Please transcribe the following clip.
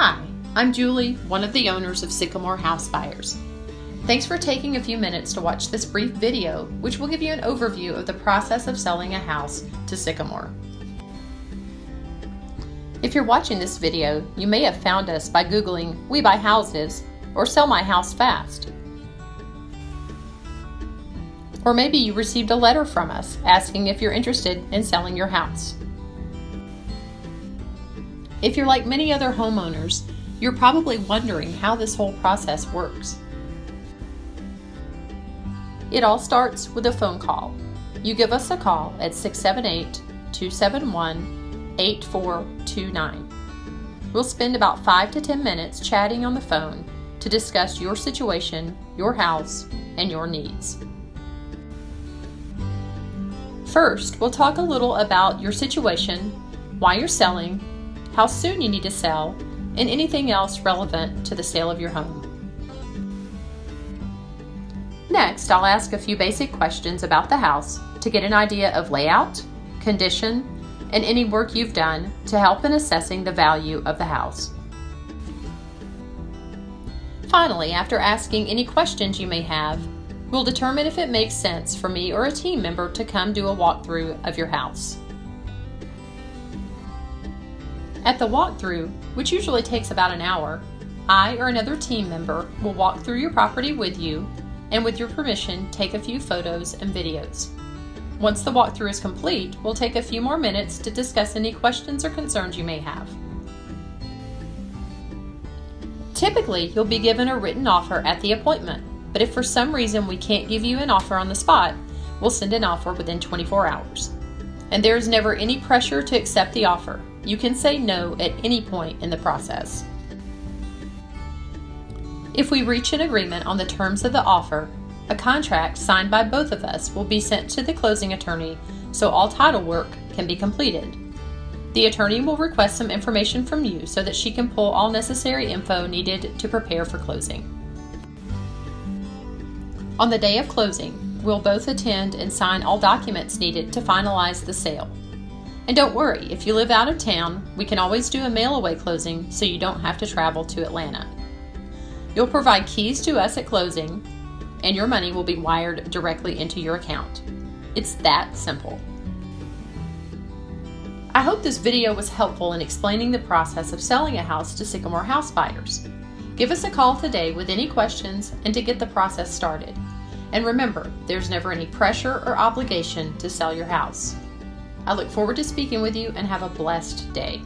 Hi, I'm Julie, one of the owners of Sycamore House Buyers. Thanks for taking a few minutes to watch this brief video, which will give you an overview of the process of selling a house to Sycamore. If you're watching this video, you may have found us by Googling "We Buy Houses" or "Sell My House Fast." Or maybe you received a letter from us asking if you're interested in selling your house. If you're like many other homeowners, you're probably wondering how this whole process works. It all starts with a phone call. You give us a call at 678-271-8429. We'll spend about 5 to 10 minutes chatting on the phone to discuss your situation, your house, and your needs. First, we'll talk a little about your situation, why you're selling, how soon you need to sell, and anything else relevant to the sale of your home. Next, I'll ask a few basic questions about the house to get an idea of layout, condition, and any work you've done to help in assessing the value of the house. Finally, after asking any questions you may have, we'll determine if it makes sense for me or a team member to come do a walkthrough of your house. At the walkthrough, which usually takes about an hour, I or another team member will walk through your property with you and, with your permission, take a few photos and videos. Once the walkthrough is complete, we'll take a few more minutes to discuss any questions or concerns you may have. Typically, you'll be given a written offer at the appointment, but if for some reason we can't give you an offer on the spot, we'll send an offer within 24 hours. And there is never any pressure to accept the offer. You can say no at any point in the process. If we reach an agreement on the terms of the offer, a contract signed by both of us will be sent to the closing attorney so all title work can be completed. The attorney will request some information from you so that she can pull all necessary info needed to prepare for closing. On the day of closing, we'll both attend and sign all documents needed to finalize the sale. And don't worry, if you live out of town, we can always do a mail-away closing so you don't have to travel to Atlanta. You'll provide keys to us at closing, and your money will be wired directly into your account. It's that simple. I hope this video was helpful in explaining the process of selling a house to Sycamore House Buyers. Give us a call today with any questions and to get the process started. And remember, there's never any pressure or obligation to sell your house. I look forward to speaking with you and have a blessed day.